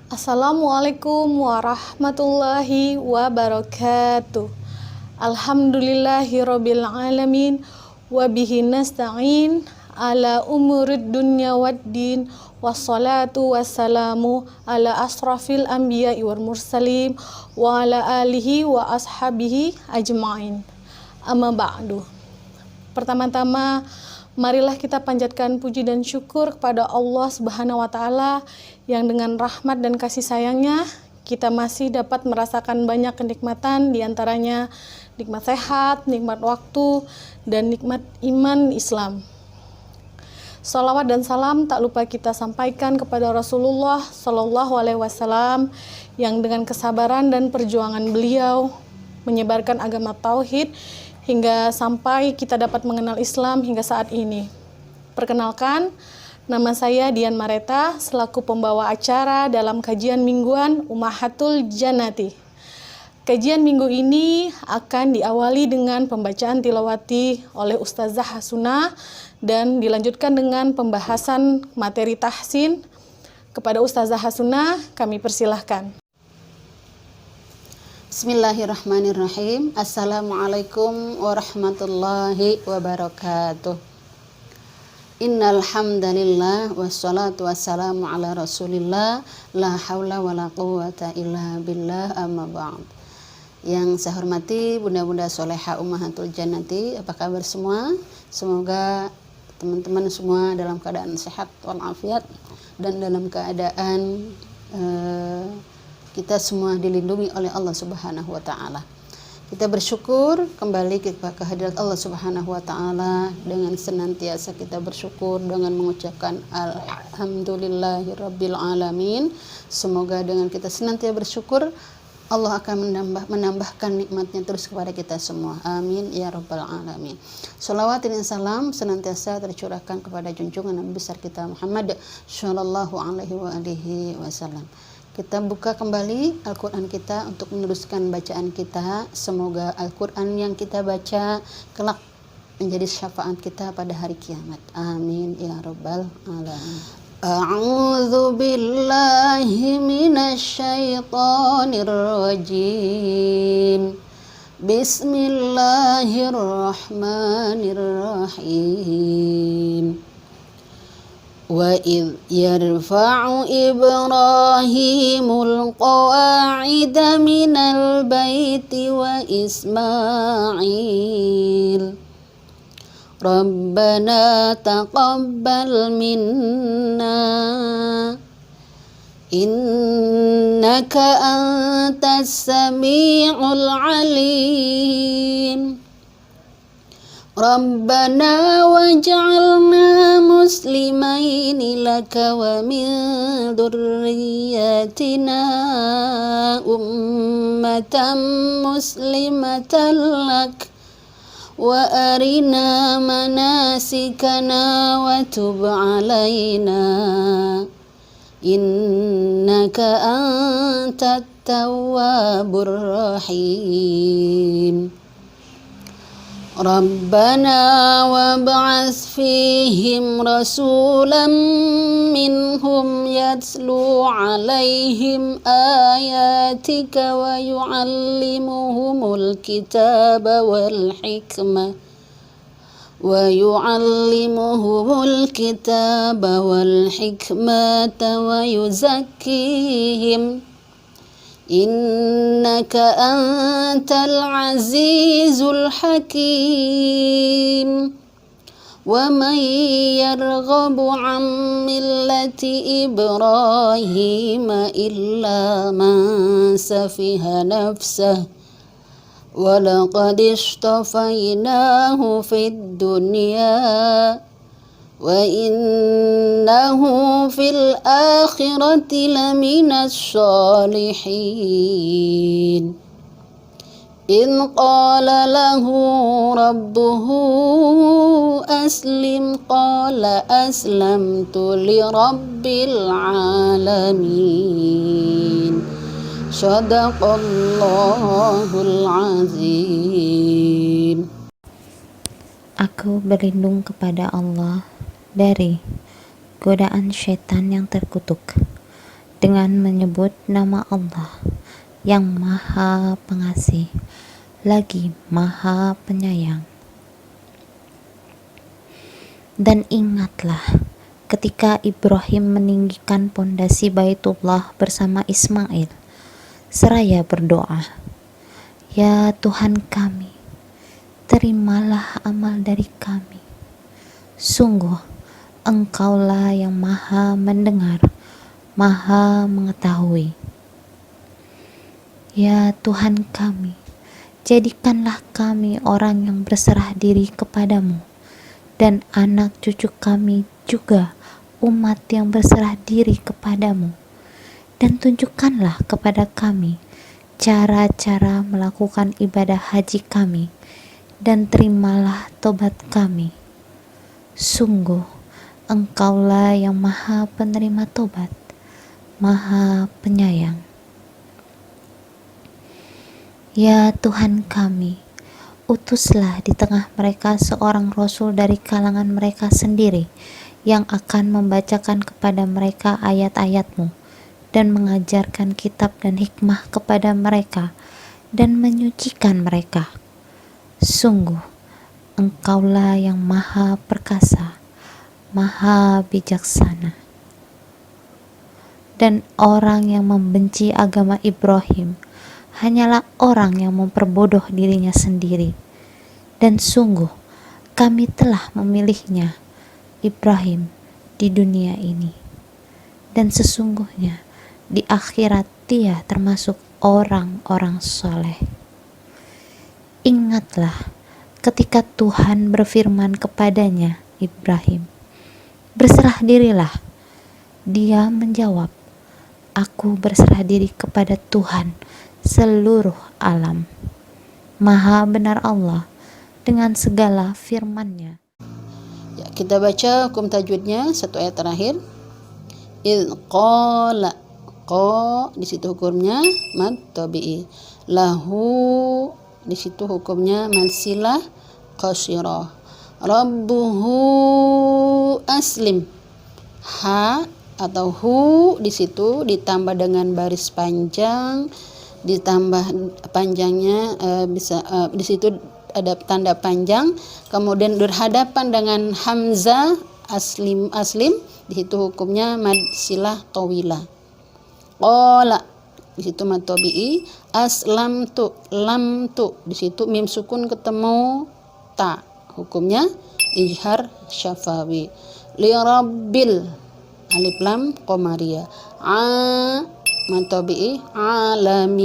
Assalamualaikum warahmatullahi wabarakatuh. Alhamdulillahirabbil alamin wa bihi nasta'in ala umurid dunya waddin wassalatu wassalamu ala asrafil anbiya'i wal mursalin wa ala alihi wa ashabihi ajma'in. Amma ba'du. Pertama-tama, marilah kita panjatkan puji dan syukur kepada Allah Subhanahu wa taala yang dengan rahmat dan kasih sayangnya kita masih dapat merasakan banyak kenikmatan, diantaranya nikmat sehat, nikmat waktu, dan nikmat iman Islam. Salawat dan salam tak lupa kita sampaikan kepada Rasulullah Shallallahu Alaihi Wasallam yang dengan kesabaran dan perjuangan beliau menyebarkan agama tauhid hingga sampai kita dapat mengenal Islam hingga saat ini. Perkenalkan, nama saya Dian Mareta selaku pembawa acara dalam kajian mingguan Ummahatul Jannati. Kajian minggu ini akan diawali dengan pembacaan tilawati oleh Ustazah Hasunah dan dilanjutkan dengan pembahasan materi tahsin. Kepada Ustazah Hasunah, kami persilahkan. Bismillahirrahmanirrahim. Assalamualaikum warahmatullahi wabarakatuh. Innal hamdalillah wassalatu wassalamu ala Rasulillah la haula wala quwwata illa billah amma ba'd. Yang saya hormati bunda-bunda soleha Ummahatul Jannati, apa kabar semua? Semoga teman-teman semua dalam keadaan sehat walafiat dan dalam keadaan kita semua dilindungi oleh Allah Subhanahu wa taala. Kita bersyukur kembali ke hadirat Allah Subhanahu wa taala dengan senantiasa kita bersyukur dengan mengucapkan alhamdulillahirabbil alamin. Semoga dengan kita senantiasa bersyukur Allah akan menambahkan nikmatnya terus kepada kita semua. Amin ya rabbal alamin. Shalawat dan salam senantiasa tercurahkan kepada junjungan Nabi besar kita Muhammad sallallahu alaihi wasallam. Kita buka kembali Al-Quran kita untuk meneruskan bacaan kita. Semoga Al-Quran yang kita baca kelak menjadi syafaat kita pada hari kiamat. Amin ya rabbal alamin. A'udzu billahi minasyaitonir rajim. Bismillahirrahmanirrahim. وَإِذْ يَرْفَعُ إِبْرَاهِيمُ الْقَوَاعِدَ مِنَ الْبَيْتِ وَإِسْمَاعِيلُ رَبَّنَا تَقَبَّلْ مِنَّا إِنَّكَ أَنْتَ السَّمِيعُ الْعَلِيمُ Rabbana waj'alna muslimaini laka wa min dzurriyyatina ummatan muslimatan lak wa arina manasikana wa tub alaina innaka antat tawwabur rahim. Rabbana wab'ats fihim rasulan minhum yatslu alaihim ayatika wa yu'allimuhumul kitaba wal hikmah wa yuzakkihim innaka antal azizul hakim. Wa man yarghabu an millati Ibrahim illa man safiha nafsah wa laqad istafainahu fid dunya wa innahu fil akhirati laminas shalihin. In qala lahu rabbuhu aslim qala aslamtu li rabbil alamin. Shadaqallahul azim. Aku berlindung kepada Allah dari godaan syaitan yang terkutuk, dengan menyebut nama Allah yang Maha Pengasih lagi Maha Penyayang. Dan ingatlah ketika Ibrahim meninggikan pondasi Baitullah bersama Ismail, seraya berdoa, "Ya Tuhan kami, terimalah amal dari kami. Sungguh Engkaulah yang Maha mendengar, Maha mengetahui. Ya Tuhan kami, jadikanlah kami orang yang berserah diri kepadamu, dan anak cucu kami juga umat yang berserah diri kepadamu, dan tunjukkanlah kepada kami cara-cara melakukan ibadah haji kami, dan terimalah tobat kami. Sungguh Engkaulah yang Maha Penerima Tobat, Maha Penyayang. Ya Tuhan kami, utuslah di tengah mereka seorang Rasul dari kalangan mereka sendiri yang akan membacakan kepada mereka ayat-ayat-Mu dan mengajarkan kitab dan hikmah kepada mereka dan menyucikan mereka. Sungguh Engkaulah yang Maha Perkasa, Maha Bijaksana. Dan orang yang membenci agama Ibrahim hanyalah orang yang memperbodoh dirinya sendiri. Dan sungguh kami telah memilihnya, Ibrahim, di dunia ini. Dan sesungguhnya di akhirat dia termasuk orang-orang soleh. Ingatlah ketika Tuhan berfirman kepadanya, Ibrahim, "Berserah dirilah." Dia menjawab, "Aku berserah diri kepada Tuhan seluruh alam." Maha benar Allah dengan segala firman-Nya. Ya, kita baca hukum tajwidnya satu ayat terakhir. Il qala, qa di situ hukumnya mad tabi'i. Lahu di situ hukumnya mad silah qasirah. Rabbuhu aslim. Ha atau hu di situ ditambah dengan baris panjang, ditambah panjangnya di situ ada tanda panjang, kemudian berhadapan dengan hamzah aslim di situ hukumnya mad silah tawilah. Qala di situ mad tabi'i. Aslamtu, lam tu di situ mim sukun ketemu ta, hukumnya ijhar syafawi. Li rabbil alif lam qamariyah. Mad tabi'i alamin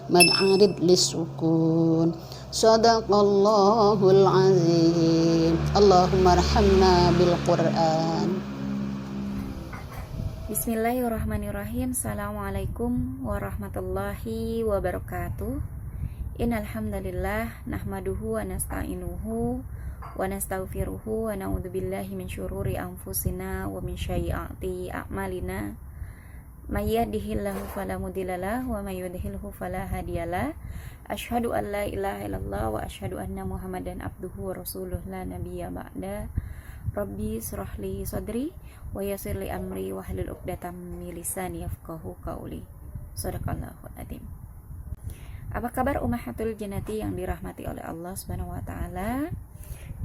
mad arid lisukun. Sadaqallahul azim. Allahumma arhamna bil Qur'an. Bismillahirrahmanirrahim. Assalamualaikum warahmatullahi wabarakatuh. Innal hamdalillah nahmaduhu wa nasta'inuhu wa nastaghfiruhu wa na'udzubillahi min syururi anfusina wa min sayyiati a'malina. May yahdihillahu fala mudhillalah wa may yudhlilhu fala hadiyalah. Asyhadu an la ilaha illallah wa asyhadu anna Muhammadan abduhu wa rasuluh la nabiyya ba'da. Rabbi shrahli sadri wa yassirli amri wa hlul 'uqdatam min lisani yafqahu qawli. Shadaqallahul adzim. Apa kabar ummahatul jannati yang dirahmati oleh Allah Subhanahu wa taala?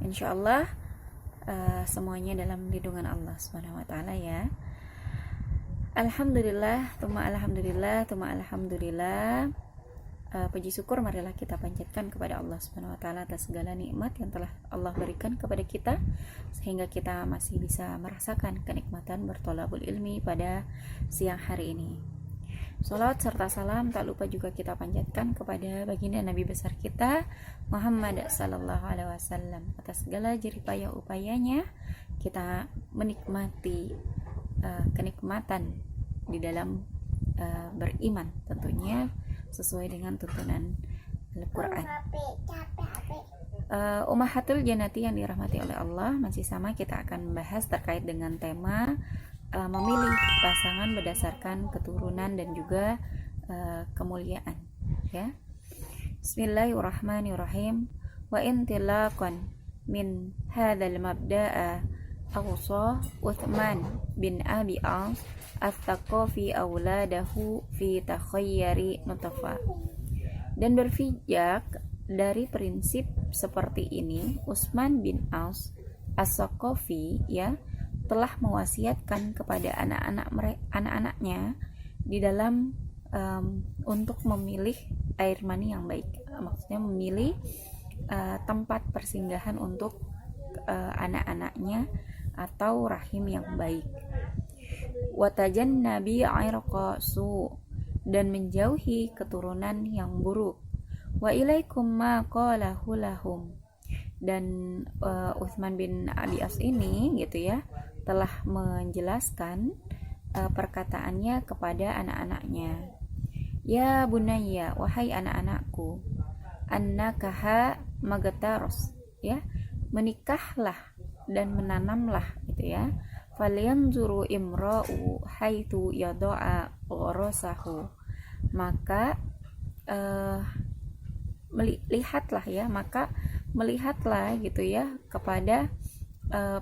Insyaallah semuanya dalam lindungan Allah Subhanahu wa taala ya. Alhamdulillah, tuma alhamdulillah, tuma alhamdulillah. Puji syukur marilah kita panjatkan kepada Allah Subhanahu wa taala atas segala nikmat yang telah Allah berikan kepada kita sehingga kita masih bisa merasakan kenikmatan bertolabul ilmi pada siang hari ini. Salawat serta salam tak lupa juga kita panjatkan kepada baginda Nabi besar kita Muhammad sallallahu alaihi wasallam. Atas segala jeripaya upayanya kita menikmati kenikmatan di dalam beriman, tentunya sesuai dengan tuntunan Al-Quran. Ummahatul jannati yang dirahmati oleh Allah, masih sama kita akan membahas terkait dengan tema memilih pasangan berdasarkan keturunan dan juga kemuliaan ya. Bismillahirrahmanirrahim. Wa intilaqan min hadzal mabda'a awsa Uthman bin Abi As at-Thaqafi auladahu fi takhayyari nutfa. Dan berpijak dari prinsip seperti ini, Utsman bin Aus As-Saqafi ya telah mewasiatkan kepada anak-anaknya di dalam untuk memilih air mani yang baik. Maksudnya memilih tempat persinggahan untuk anak-anaknya atau rahim yang baik. Watajannabi irqa su, dan menjauhi keturunan yang buruk. Wa ilaikum ma qalahu lahum. Dan Utsman bin Abi As ini gitu ya telah menjelaskan perkataannya kepada anak-anaknya. Ya bunayya, wahai anak-anakku, annakaha magtaros, ya, menikahlah dan menanamlah gitu ya. Falyanzuru imra'u haitsu yada'a gharasahu. Maka melihatlah gitu ya kepada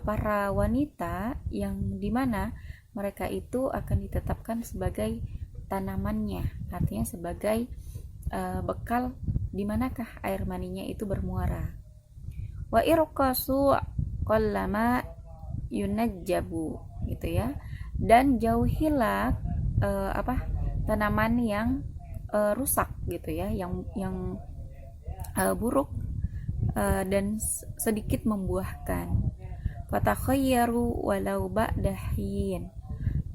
para wanita yang dimana mereka itu akan ditetapkan sebagai tanamannya, artinya sebagai bekal di manakah air maninya itu bermuara. Wa irqasu qallama yunajjabu gitu ya, dan jauhilah tanaman yang rusak gitu ya, yang buruk dan sedikit membuahkan. Fatakhayyaru walau ba'dahin,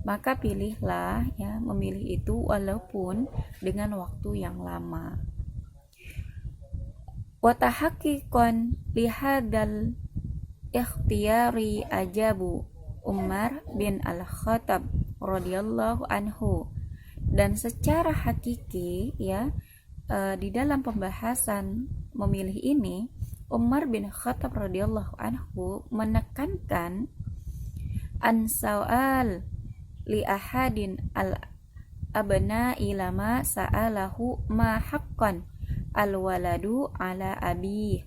maka pilihlah ya, memilih itu walaupun dengan waktu yang lama. Wa tahaqqiqan lihadal ikhtiyari ajabu Umar bin Al-Khattab radhiyallahu anhu. Dan secara hakiki ya di dalam pembahasan memilih ini, Umar bin Khattab radhiyallahu anhu menekankan ansa'al li ahadin al abna'i lama sa'alahu ma haqqan al waladu ala abi,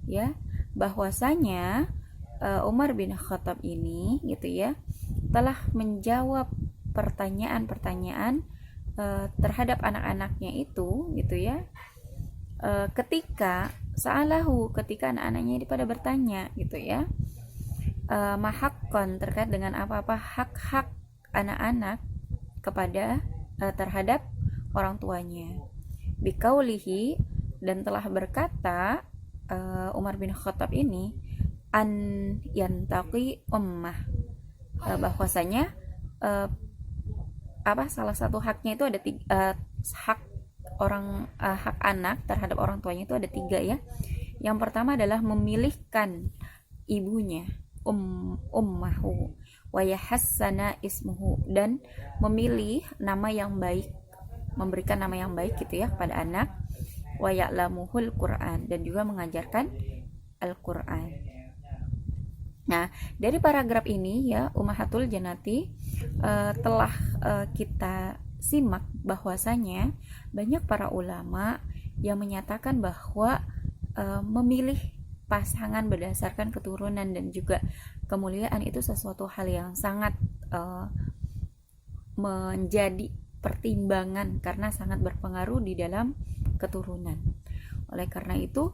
ya, bahwasanya Umar bin Khattab ini gitu ya telah menjawab pertanyaan-pertanyaan terhadap anak-anaknya itu gitu ya, ketika anak-anaknya ini pada bertanya gitu ya, mahakkon terkait dengan apa-apa hak-hak anak-anak kepada terhadap orang tuanya. Bikaulihi, dan telah berkata Umar bin Khattab ini an yantaqi ummah, bahwasanya salah satu haknya itu ada hak anak terhadap orang tuanya itu ada 3 ya. Yang pertama adalah memilihkan ibunya, ummahu wa yahassana ismuhu, dan memilih nama yang baik, memberikan nama yang baik gitu ya kepada anak, wa ya'lamuhul Qur'an, dan juga mengajarkan Al-Qur'an. Nah, dari paragraf ini ya Ummahatul Jannati telah kita simak bahwasanya banyak para ulama yang menyatakan bahwa memilih pasangan berdasarkan keturunan dan juga kemuliaan itu sesuatu hal yang sangat menjadi pertimbangan karena sangat berpengaruh di dalam keturunan. Oleh karena itu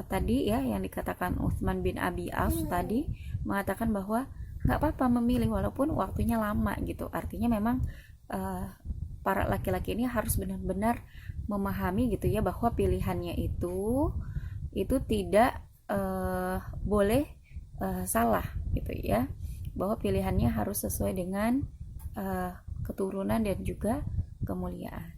tadi ya yang dikatakan Utsman bin Abi As tadi mengatakan bahwa nggak apa-apa memilih walaupun waktunya lama gitu. Artinya memang para laki-laki ini harus benar-benar memahami gitu ya bahwa pilihannya itu tidak boleh salah gitu ya, bahwa pilihannya harus sesuai dengan keturunan dan juga kemuliaan.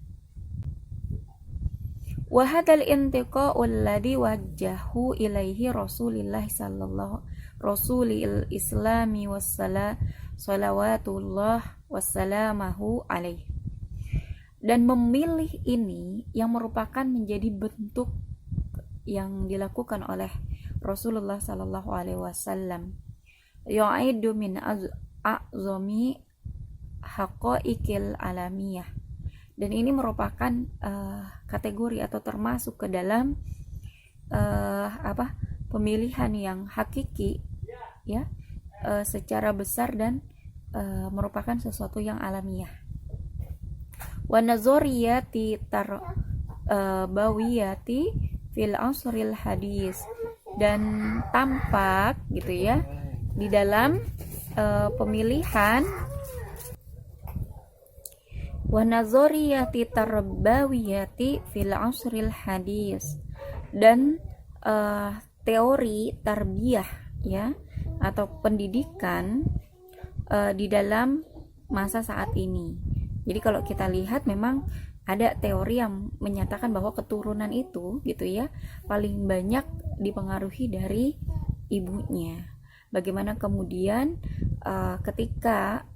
Wa hadzal intiqa'u alladhi wajjahu ilaihi Rasulillah sallallahu Rasulil Islami salawatullah wassalamuhu alaihi. Dan memilih ini yang merupakan menjadi bentuk yang dilakukan oleh Rasulullah sallallahu alaihi wasallam, yu'idu min a'zami haqaiqil alamiyah. Dan ini merupakan kategori atau termasuk ke dalam pemilihan yang hakiki ya, secara besar dan merupakan sesuatu yang alamiah. Wa nazariyati tarbawiyati fil asril hadis, dan tampak gitu ya di dalam pemilihan wa nazariyati tarbawiyati fil asril hadis, dan teori tarbiyah ya atau pendidikan di dalam masa saat ini. Jadi kalau kita lihat memang ada teori yang menyatakan bahwa keturunan itu gitu ya paling banyak dipengaruhi dari ibunya. Bagaimana kemudian ketika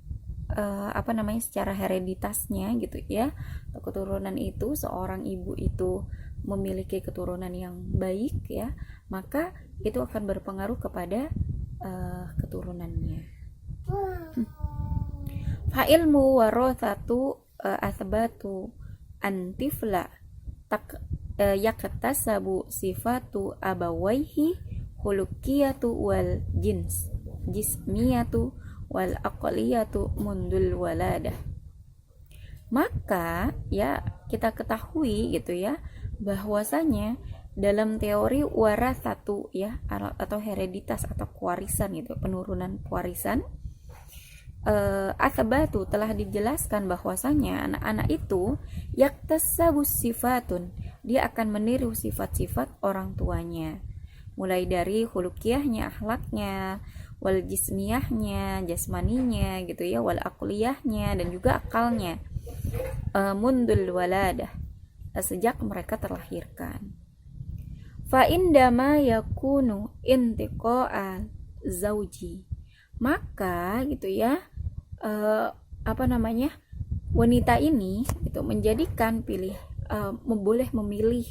secara hereditasnya gitu ya, keturunan itu, seorang ibu itu memiliki keturunan yang baik ya, maka itu akan berpengaruh kepada keturunannya. Fa ilmu warathatu athbatu antifla yaktasabu sifatu abawaihi khuluqiyatu wal jismiyatu wal aqliyatu mundul waladah. Maka ya kita ketahui gitu ya bahwasanya dalam teori warathatu ya atau hereditas atau pewarisan gitu, penurunan pewarisan, athbatu telah dijelaskan bahwasanya anak-anak itu yaktasabu sifatun, dia akan meniru sifat-sifat orang tuanya, mulai dari khuluqiyahnya, akhlaknya, wal jismiyahnya, jasmaninya gitu ya, wal aqliyahnya, dan juga akalnya, mundul waladah, sejak mereka terlahirkan. Fa indama yakunu intiqa'al zauji, maka gitu ya wanita ini itu menjadikan boleh memilih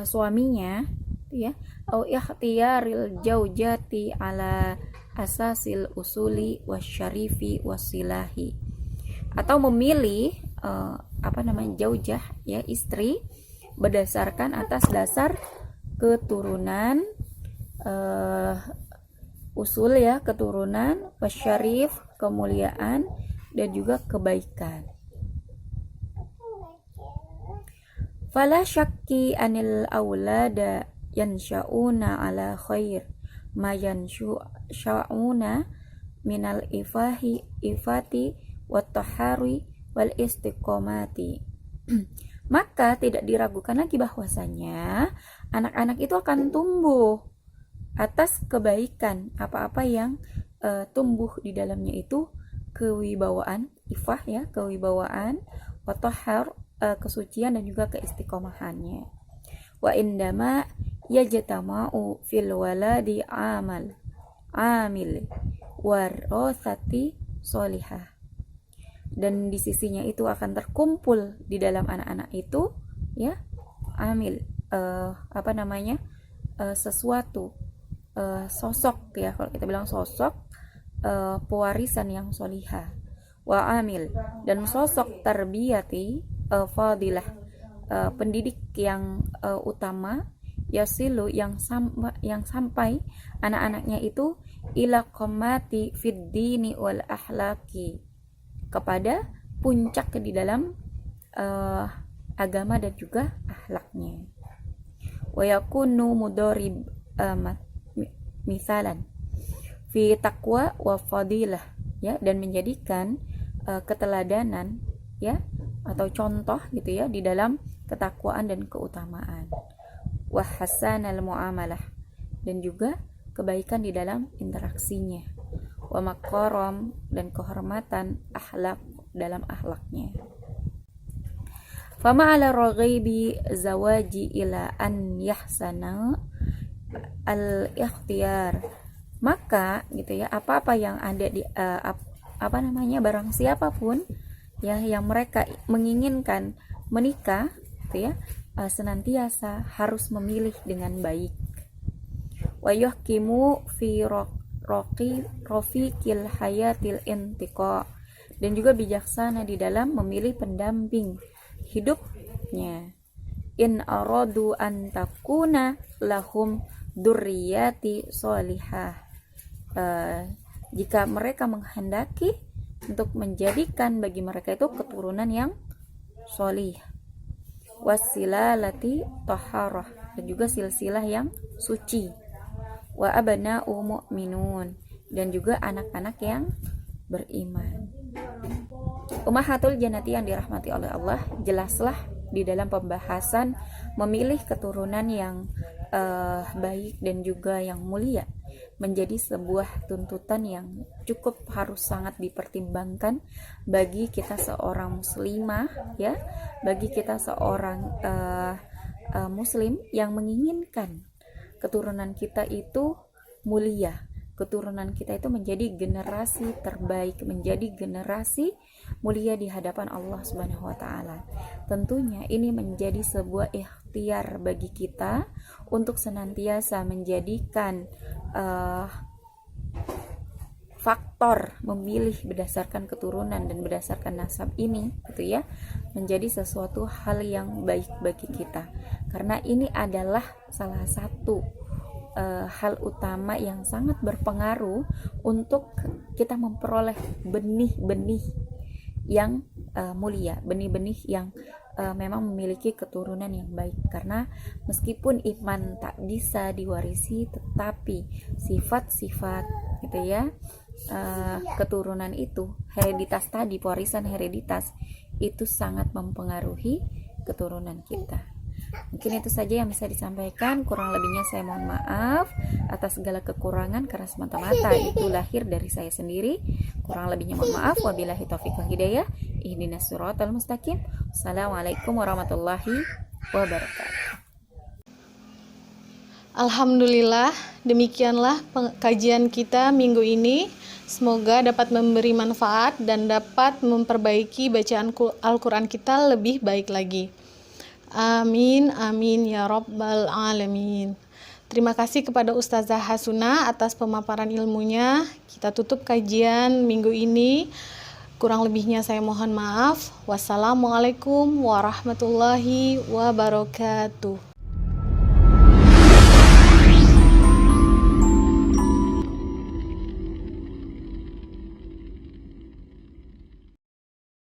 suaminya ya, au ikhtiyaril jaujati ala asasil usuli wasyarifi wasilahi, atau memilih jaujah ya, istri berdasarkan atas dasar keturunan, usul ya, keturunan, wasyarif, kemuliaan, dan juga kebaikan. Fala syakki anil aulada yansha'una ala khair ma yansha'una minal ifati wat tahari wal istiqomati. Maka tidak diragukan lagi bahwasanya anak-anak itu akan tumbuh atas kebaikan, apa-apa yang tumbuh di dalamnya itu kewibawaan, ifah ya, kewibawaan, wa tahar, kesucian, dan juga keistiqomahannya. Wa indama yajtama'u fil waladi amil warosati solihah, dan di sisinya itu akan terkumpul di dalam anak-anak itu ya amil, sesuatu, sosok ya, kalau kita bilang sosok, pewarisan yang solihah, wa amil, dan sosok tarbiyati fadilah, pendidik yang utama, yasilu, yang sampai anak-anaknya itu ila qamati fid dini wal ahlaki, kepada puncak di dalam agama dan juga akhlaknya. Wa yakunu mudharib misalan fi taqwa wa fadilah ya, dan menjadikan keteladanan ya atau contoh gitu ya di dalam ketakwaan dan keutamaan. Wa hasanal muamalah, dan juga kebaikan di dalam interaksinya. Wa maqaram, dan kehormatan, akhlak, dalam akhlaknya. Fama ala raghibi zawaji ila an yahsana al ikhtiyar, maka gitu ya, apa-apa yang ada di barang siapapun ya yang mereka menginginkan menikah gitu ya, senantiasa harus memilih dengan baik. Wa yuhkimu fi rofiqil hayatil intiqa, dan juga bijaksana di dalam memilih pendamping hidupnya. In aradu an takuna lahum durriyati solihah, jika mereka menghendaki untuk menjadikan bagi mereka itu keturunan yang sholih, wasilalati taharah, dan juga silsilah yang suci, wa abna'u mu'minun, dan juga anak-anak yang beriman. Ummahatul jannati yang dirahmati oleh Allah, jelaslah di dalam pembahasan memilih keturunan yang baik dan juga yang mulia menjadi sebuah tuntutan yang cukup harus sangat dipertimbangkan bagi kita seorang muslimah, ya, bagi kita seorang muslim yang menginginkan keturunan kita itu mulia, keturunan kita itu menjadi generasi terbaik, menjadi generasi mulia di hadapan Allah Subhanahu wa taala. Tentunya ini menjadi sebuah ikhtiar bagi kita untuk senantiasa menjadikan faktor memilih berdasarkan keturunan dan berdasarkan nasab ini, gitu ya, menjadi sesuatu hal yang baik bagi kita, karena ini adalah salah satu hal utama yang sangat berpengaruh untuk kita memperoleh benih-benih yang mulia, benih-benih yang memang memiliki keturunan yang baik. Karena meskipun iman tak bisa diwarisi, tetapi sifat-sifat, gitu ya, keturunan itu, hereditas tadi, warisan hereditas itu sangat mempengaruhi keturunan kita. Mungkin itu saja yang bisa disampaikan, kurang lebihnya saya mohon maaf atas segala kekurangan, karena semata-mata itu lahir dari saya sendiri. Kurang lebihnya mohon maaf. Wabillahi taufiq wal hidayah. Ihdinas siratal mustaqim. Assalamualaikum warahmatullahi wabarakatuh. Alhamdulillah, demikianlah kajian kita minggu ini. Semoga dapat memberi manfaat dan dapat memperbaiki bacaan Al-Quran kita lebih baik lagi. Amin, amin ya rabbal alamin. Terima kasih kepada Ustazah Hasuna atas pemaparan ilmunya. Kita tutup kajian minggu ini. Kurang lebihnya saya mohon maaf. Wassalamualaikum warahmatullahi wabarakatuh.